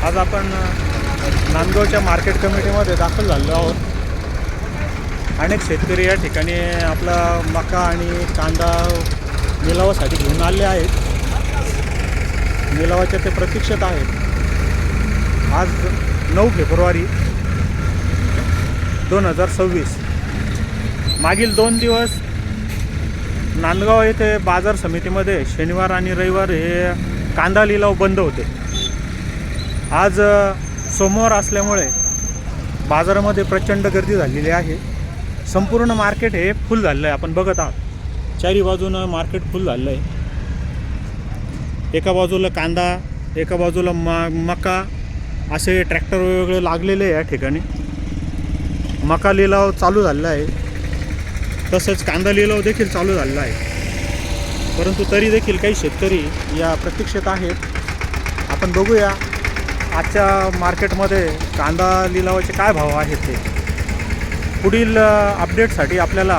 आज आपण नांदगावच्या मार्केट कमिटीमध्ये दाखल झालेलो आहोत. अनेक शेतकरी या ठिकाणी आपला मका आणि कांदा निलावासाठी घेऊन आले आहेत. निलावाच्या ते प्रतीक्षेत आहेत. आज 9 फेब्रुवारी 2026. मागील 2 दिवस नांदगाव येथे बाजार समितीमध्ये शनिवार आणि रविवार हे कांदा लिलाव बंद होते. आज सोमवार असल्यामुळे बाजारामध्ये प्रचंड गर्दी झालेली आहे. संपूर्ण मार्केट हे फुल झालेलं आहे. आपण बघत आहात चारी बाजूनं मार्केट फुल झालेलं आहे. एका बाजूला कांदा, एका बाजूला मका असे ट्रॅक्टर वेगवेगळे लागलेले आहे. या ठिकाणी मका लिलाव चालू झालेला आहे, तसंच कांदा लिलाव देखील चालू झालेला आहे. परंतु तरी देखील काही शेतकरी या प्रतीक्षेत आहेत. आपण बघूया आजच्या मार्केटमध्ये कांदा लिलावाचे काय भाव आहेत ते. पुढील अपडेटसाठी आपल्याला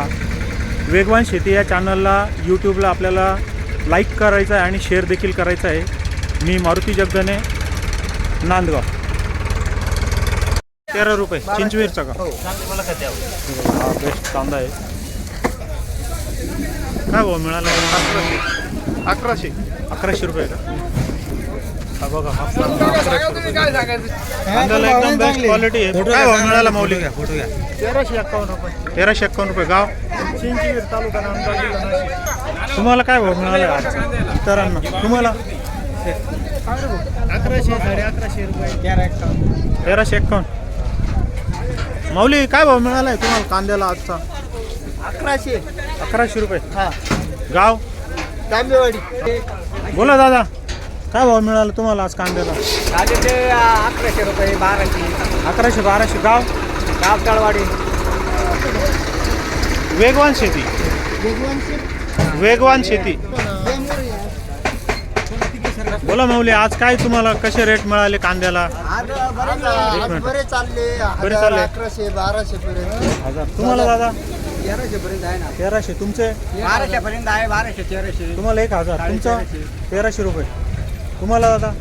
वेगवान शेती या चॅनलला यूट्यूबला आपल्याला लाईक करायचं आहे आणि शेअर देखील करायचं आहे. मी मारुती जगदने, नांदगाव. 13 रुपये चिंचवीरचा का? हा बेस्ट कांदा आहे. काय भाव मिळाला? 1100 रुपये का? हा बघा, कांद्याला एकदम बेस्ट क्वालिटी आहे. काय भाव मिळाला माऊली? 1351 रुपये. 1351 रुपये. गाव चिंचवीर, तालुका नांदगाव, जिल्हा नाशिक. तुम्हाला काय भाव मिळाला इतरांना? तुम्हाला 1100, 1150 रुपये. 1351. माऊली काय भाव मिळाला आहे तुम्हाला कांद्याला आजचा? 1100 रुपये. हा, गाव तांबेवाडी. बोला दादा, काय भाव मिळाला तुम्हाला आज कांद्याला? आले ते 1100 रुपये, 1200. 1100, 1200. गाव तळवाडी. वेगवान शेती. वेगवान शेती. बोला माऊली, आज काय तुम्हाला कसे रेट मिळाले कांद्याला? बरे चालले. बरे चालले. 1100, 1200 पर्यंत. 1000. तुम्हाला दादा? 1300 पर्यंत आहे ना. 1300. तुमचे? 1200 पर्यंत आहे. 1200, 1300. तुम्हाला 1000. तुमचा 1300 रुपये. तुम्हाला दादा?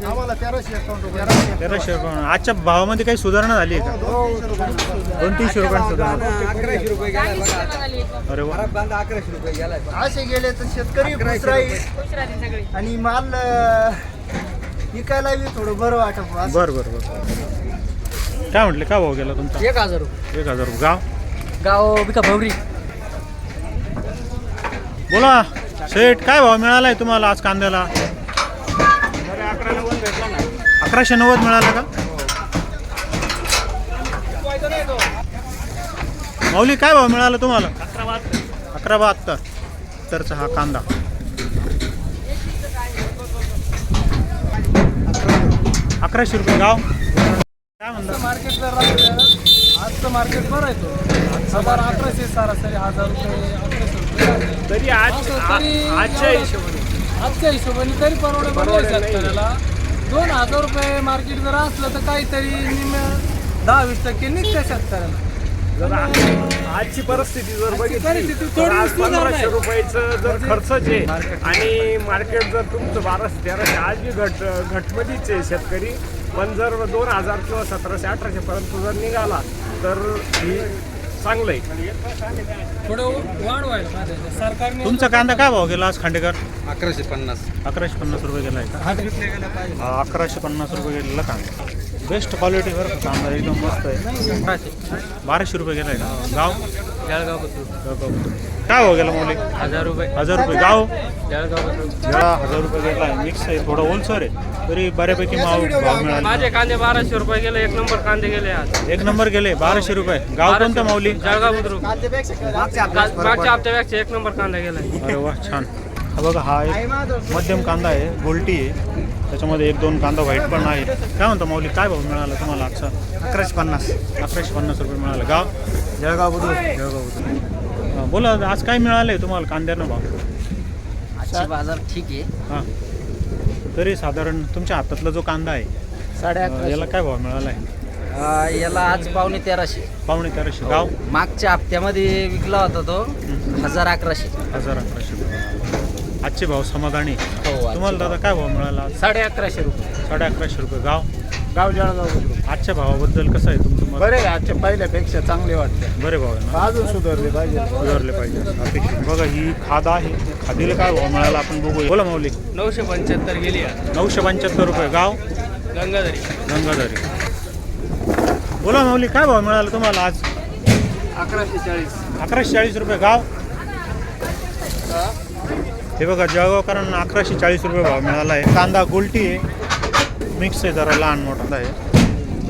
आम्हाला 1351 रुपये. 1300 रुपये. आजच्या भावामध्ये काही सुधारणा झाली आहे का? 200-300 रुपयांनी सुधारणा. 1100 रुपये गेलाय बघा. अरे वा. खराब कांदा 1100 रुपये गेलाय. असे गेले तर शेतकरी खुश राहील आणि माल विकायला बी थोडं बरं वाटत. बरं बरं बरं. काय म्हटले, काय भाव गेला तुमचा? 1000 रुपये. 1000 रुपये. गाव गाव बिका भवरी. बोला शेठ, काय भाव मिळाला आहे तुम्हाला आज कांद्याला? 1190 मिळाला का? माऊली काय भाव मिळाला तुम्हाला? 1172 तरचा हा कांदा. 1100 रुपये. गाव काय म्हणतात? मार्केटला आजचं मार्केट बरं आहे. तो 1100 सरासरी 1000 रुपये, 1100 रुपये तरी आजच्या हिशोबाने तरी परवडेबल आहे शेतकऱ्याला. 2000 रुपये मार्केट जर असलं तर काहीतरी 10-20% निघतं शेतकऱ्याला. आजची परिस्थिती जर बघितली परिस्थिती तर थोडी आज सुधारणा आहे. 1500 रुपयाचं जर खर्चच आहे आणि मार्केट जर तुमचं 1200-1300 आज बी घटमध्येच आहे शेतकरी. पण जर 2000 किंवा 1700-1800 पर्यंत जर निघाला तर ही चांगलं आहे. थोडं वाढ व्हायला पाहिजे सरकारने. तुमचा कांदा काय भाव गेला आज खांडेकर? 1150. 1150 रुपये गेला आहे का? हा, 1150 रुपये गेलेला कांदा. बेस्ट क्वालिटी बरं का कांदा, एकदम मस्त आहे. 1200 रुपये गेला आहे का? गाव जळगाव. काय भाव गेला माऊली? 1000 रुपये. 1000 रुपये. गाव जळगाव. 1000 रुपये गेला आहे. मिक्स आहे, थोडं ओलसर आहे, तरी बऱ्यापैकी भाव मिळाले. माझे कांदे 1200 रुपये गेले. 1 नंबर कांदे गेले आज. 1 नंबर गेले 1200 रुपये. गाव कोणतं माऊली? जळगाव बुद्रुक. मागच्या हप्त्यापेक्षा 1 नंबर कांदा गेला. अरे वा, छान. हा बघा, हा एक मध्यम कांदा आहे, गोल्टी आहे. त्याच्यामध्ये 1-2 कांदा व्हाईट पण आहे. काय म्हणतो माऊली, काय भाव मिळाला तुम्हाला आजचा? 1150. 1150 रुपये मिळाला. गाव जळगाव बुद्रुक. जळगाव. बोला आज काय मिळालं आहे तुम्हाला कांद्यानं भाव? आजची बाजार ठीक आहे. हां, तरी साधारण तुमच्या हातातला जो कांदा आहे 1150. याला काय भाव मिळाला आहे? याला आज 1350. 1350. गाव मागच्या हप्त्यामध्ये विकला होता तो 1100. 1100. आजचे भाव समाधानी हो तुम्हाला दादा काय भाव मिळाला आज? 1150 रुपये 1150 रुपये. गाव गाव जळगाव बुद्रुक. आजच्या भावाबद्दल कसं आहे तुमचं मत? बरे आहे, आजच्या पहिल्यापेक्षा चांगले वाटते. बरे भाव आहे ना, अजून सुधारले पाहिजे. सुधारले पाहिजे अपेक्षित. बघा ही खाद आहे, खादीला काय भाव मिळाला आपण बघूया. बोला माऊली. 975 गेली 975 रुपये. गाव गंगाधरी. गंगाधरी. बोला माऊली काय भाव मिळाला तुम्हाला आज? 1140. 1140 रुपये. गाव हे बघा जळगावकरांना 1140 रुपये भाव मिळाला आहे. कांदा गोलटी आहे, मिक्स आहे, जरा लहान मोठा आहे.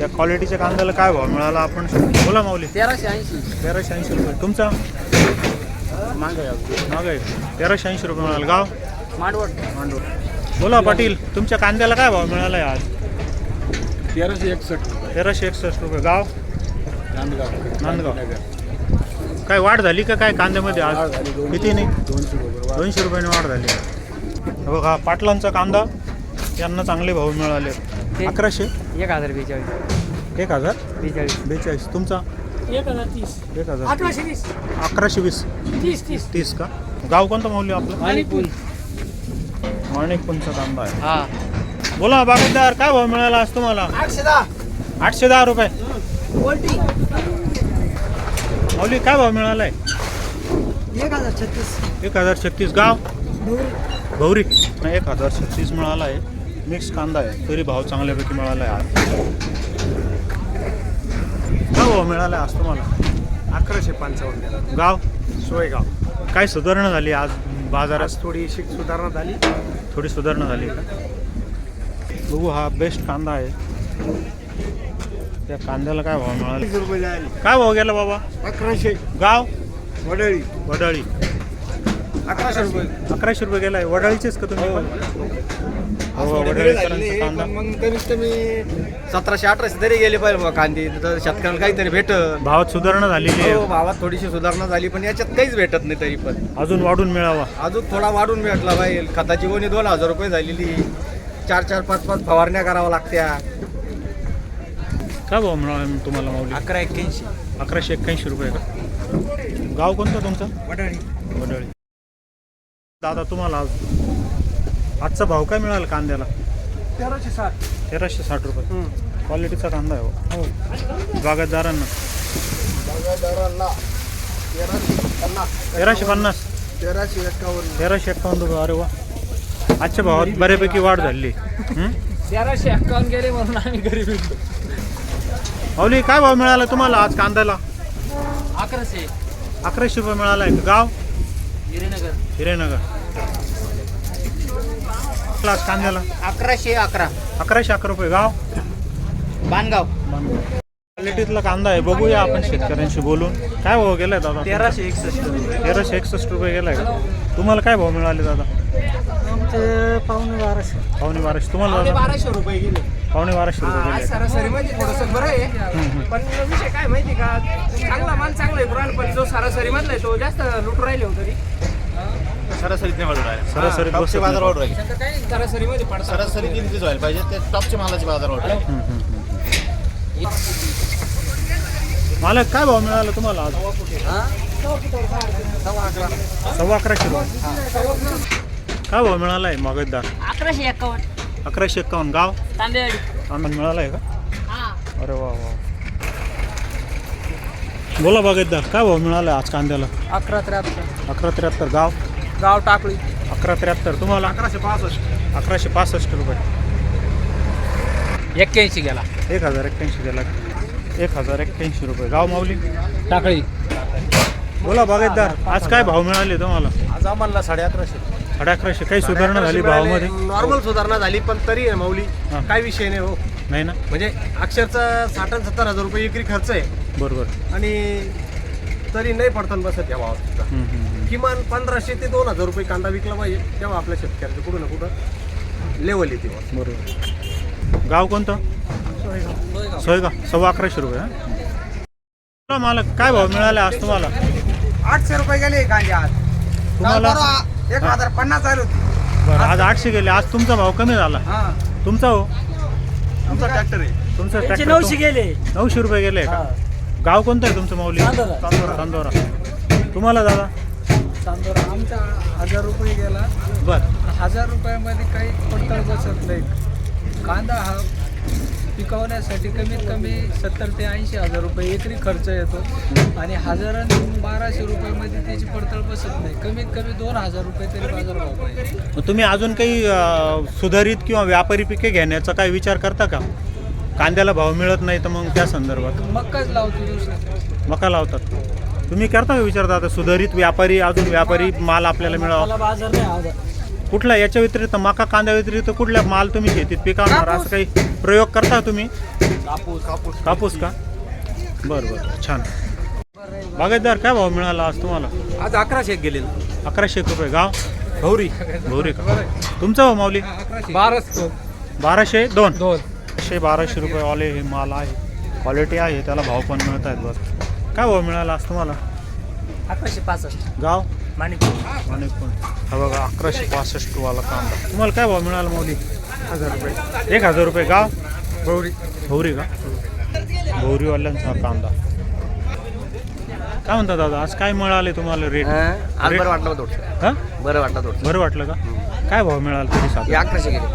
या क्वालिटीच्या कांद्याला काय भाव मिळाला आपण? बोला माऊली. 1380. 1380 रुपये. तुमचा मागे मागे 1380 रुपये मिळाला. गाव मांडवड. मांडूर. बोला पाटील तुमच्या कांद्याला काय भाव मिळाला आहे आज? 1361. 1361 रुपये. गाव नांदगाव. नांदगाव. काय वाढ झाली का काय कांद्यामध्ये आज? किती नाही? 200 रुपयाने वाढ झाली. हे बघा पाटलांचा कांदा यांना चांगले भाव मिळाले. 1100. 1042. 1042. तुमचा 1030. 1000. 1120. 1120. 30 का? गाव कोणतं माऊली आपलं? माणिकपूरचा कांदा आहे. हा. बोला बागायतदार काय भाव मिळाला आज तुम्हाला? 810 रुपये. माऊली काय भाव मिळाला आहे? 1036. गाव भौरी. 1036 मिळाला आहे. मिक्स कांदा आहे, तरी भाव चांगल्यापैकी मिळाला आहे आज. काय भाव मिळाला आहे आज तुम्हाला? 1155. गाव सोयगाव. काय सुधारणा झाली आज बाजारात? आज थोडीशी सुधारणा झाली. थोडी सुधारणा झाली का? बघू हा बेस्ट कांदा आहे. त्या कांद्याला काय भाव मिळाला? 20 रुपये झाली. काय भाव गेला बाबा? 1100. गाव वडळी. वडाळी. 1100 रुपये. 1100 रुपये गेलाय. वडाळीचेच का तुम्ही पण? हो, वडाळीकरांचा कांदा. मग कमीत कमी 1700-1800 तरी गेले पाहिजे बा कांदे, तर शेतकऱ्याला काहीतरी भेटत. भावात सुधारणा झालेली आहे. भावात थोडीशी सुधारणा झाली, पण याच्यात काहीच भेटत नाही. तरी पण अजून वाढून मिळावा. अजून थोडा वाढून भेटला पाहिजे. खताची गोणी 2000 रुपये झालेली. 4-4, 5-5 फवारण्या कराव्या लागत्या. काय भाव मिळाला तुम्हाला माऊली? 1181. 1181 रुपये का? गाव कोणतं तुमचं? वडाळी. वडाळी. दादा तुम्हाला आजचा भाव काय मिळाला कांद्याला? 1360. 1360 रुपये. क्वालिटीचा कांदा आहे हो. बागायतदारांना 1350. 1351 रुपये. अरे वा, आजच्या भावात बऱ्यापैकी वाढ झाली. 1351 गेले म्हणून आम्ही घरी भेटलो. माऊली काय भाव मिळाला तुम्हाला आज कांद्याला? 1100. 1100 रुपये मिळाला आहे. गाव हिरेनगर. हिरेनगर. क्लास कांद्याला 1111. 1111 रुपये. गाव बाणगाव. क्वालिटीतला कांदा आहे. बघूया आपण शेतकऱ्यांशी बोलून. काय भाव गेलाय दादा? 1361. 1361 रुपये गेलाय का? तुम्हाला काय भाव मिळाले दादा? आमचे पावणे 1200. पावणे 1200. तुम्हाला दादा? 1200 रुपये गेले. पावणे 1200 रुपये गेले. सरासरी मध्ये थोडंसं बरं आहे, पण विषय काय माहिती का, चांगला माल चांगला आहे ब्रँड, पण जो सरासरी मधला आहे तो जास्त लुट राहिले हो. तरी सरासरीत नाही वाढू राहिले. सरासरीत टॉपचे बसत बाजार नाही. वाढू राहिले. सरासरी मध्ये पडतात. सरासरी किमतीच व्हायला पाहिजे. ते टॉपचे मालाचे बाजार वाढू राहिले. मालक काय भाव मिळाला तुम्हाला आज? 11,15 रुपये. काय भाव मिळाला आहे मागतदार? 1151. 1151. गाव तांबेवाडी. आम्हाला मिळाला आहे का? हा. अरे वा वा. बोला बागायतदार काय भाव मिळाला आज कांद्याला? 1173. 1173. गाव गाव टाकळी. 1173. तुम्हाला? 1165. 1165 रुपये. 81 गेला. 1081 गेला. 1081 रुपये. गाव माऊली टाकळी. बोला बागायतदार आज काय भाव मिळाले तुम्हाला? आज आम्हाला 1150. 1150. काही सुधारणा झाली भावामध्ये? नॉर्मल सुधारणा झाली, पण तरी आहे माऊली हा. काय विषय नाही हो. नाही ना? म्हणजे अक्षरचा 60-70 रुपये एकरी खर्च आहे, बरोबर. आणि तरी नाही पडताना बसत या भावात सुद्धा. किमान 1500 ते 2000 रुपये कांदा विकला पाहिजे, तेव्हा आपल्या शेतकऱ्याचं कुठं ना कुठं लेवल येते. बरोबर. गाव कोणतं? सोयगाव. 1125 रुपये. बोला मालक काय भाव मिळाले आज तुम्हाला? 800 रुपये गेले कांदे आज. तुम्हाला? 1050 चालू होती. बरं, आज 800 गेले. आज तुमचा भाव कमी झाला. तुमचा हो? आमचा ट्रॅक्टर आहे. तुमचा त्यांचे ट्रॅक्टर 900 गेले. 900 रुपये गेले का? गाव कोणतं आहे तुमचं माऊली? चांदोरा. चांदोरा. तुम्हाला दादा? तांदूळ आमचा 1000 रुपये गेला. बरं 1000 रुपयामध्ये काही पडताळ बसत नाही. कांदा हा पिकवण्यासाठी कमीत कमी 70 ते 80 हजार रुपये एकरी खर्च येतो आणि 1000 आणि 1200 रुपयामध्ये त्याची पडताळ बसत नाही. कमीत कमी 2000 रुपये तरी बाजारभाव पाहिजे. मग तुम्ही अजून काही सुधारित किंवा व्यापारी पिके घेण्याचा काय विचार करता का? कांद्याला भाव मिळत नाही तर मग त्या संदर्भात मक्काच लावतो दुसरं. मका लावतात. तुम्ही करता का विचारता आता सुधारित व्यापारी अजून व्यापारी माल आपल्याला मिळावा? मला बाजार नाही आवडत. कुठला याच्या व्यतिरिक्त मका कांद्या व्यतिरिक्त कुठल्या माल तुम्ही शेतीत पिकवणार असं काही प्रयोग करता तुम्ही? कापूस का? बरं बरं छान. बागायतदार काय भाव मिळाला आज तुम्हाला? आज 1100 गेले. 1100 रुपये. गाव गौरी भोरे का? तुमचं भाव माऊली? 1202. 1200 रुपये वाले हे माल आहे, क्वालिटी आहे, त्याला भाव पण मिळत आहेत. बरं काय भाव मिळाला आज तुम्हाला? 1165. गाव माणिकपूर. माणिकपूर. हा बघा 1165 वाला कांदा. तुम्हाला काय भाव मिळाला माऊली? 1000 रुपये. 1000 रुपये. गाव गौरी. भौरी का? भौरीवाल्यांचा कांदा. काय म्हणता दादा आज काय मिळाले तुम्हाला रेट? आज बरं वाटलं थोडं. हां बरं वाटलं थोडं. बरं वाटलं का? काय भाव मिळाला तरी साधा? 1100 गेले.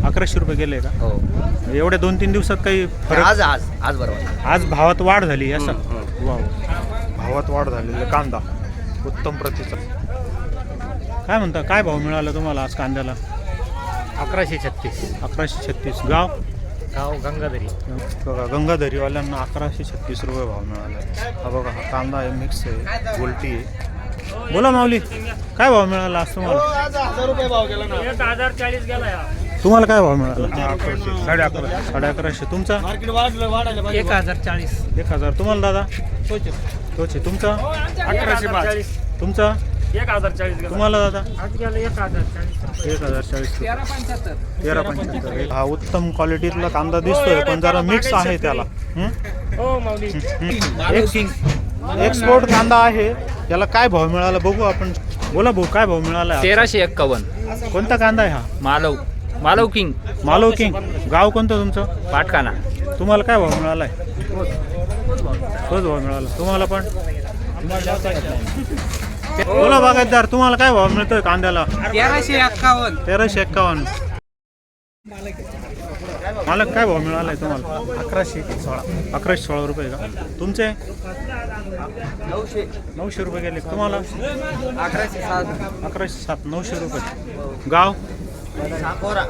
1100 रुपये गेले का? हो. एवढ्या 2-3 दिवसात काही फरक? आज बरं वाटलं. आज भावात वाढ झाली असं? हम्म, वा भावात वाढ झालेली कांदा उत्तम प्रतीचा. काय म्हणता काय भाव मिळाला तुम्हाला आज कांद्याला? 1136. 1136. गाव गंगाधरी. बघा गंगाधरीवाल्यांना 1136 रुपये भाव मिळाला. हा बघा हा कांदा आहे, मिक्स आहे, गोलटी आहे. बोला माऊली काय भाव मिळाला आज तुम्हाला? 1000 रुपये भाव गेला ना. 1040 गेला या. तुम्हाला काय भाव मिळाला? 1150. तुमचा? मार्केट वाढायला पाहिजे. 1040. 1000. तुम्हाला दादा? तोचे. तुमचा? 1140. तुमचा? 1040 गेला. तुम्हाला दादा? आज गेला 1040. 1040. 1375. 1375. हा उत्तम क्वालिटीतला कांदा दिसतोय पण जरा मिक्स आहे त्याला. हो माऊली. एक्सपोर्ट कांदा आहे, त्याला काय भाव मिळाला बघू आपण. बोला भाऊ काय भाव मिळाला? 1351. कोणता कांदा आहे हा? मालव किंग मालव किंग. गाव कोणतं तुमचं? पाटकाना. तुम्हाला काय भाव मिळालाय? तोच भाव मिळाला. तुम्हाला पण? बोला बागायतदार तुम्हाला काय भाव मिळतोय कांद्याला? 1351. 1351. मला काय भाव मिळालाय तुम्हाला? 1116 रुपये का? तुमचे? 900 रुपये गेले. तुम्हाला? 1107. 1107. 900 रुपये. गाव? साकोरा.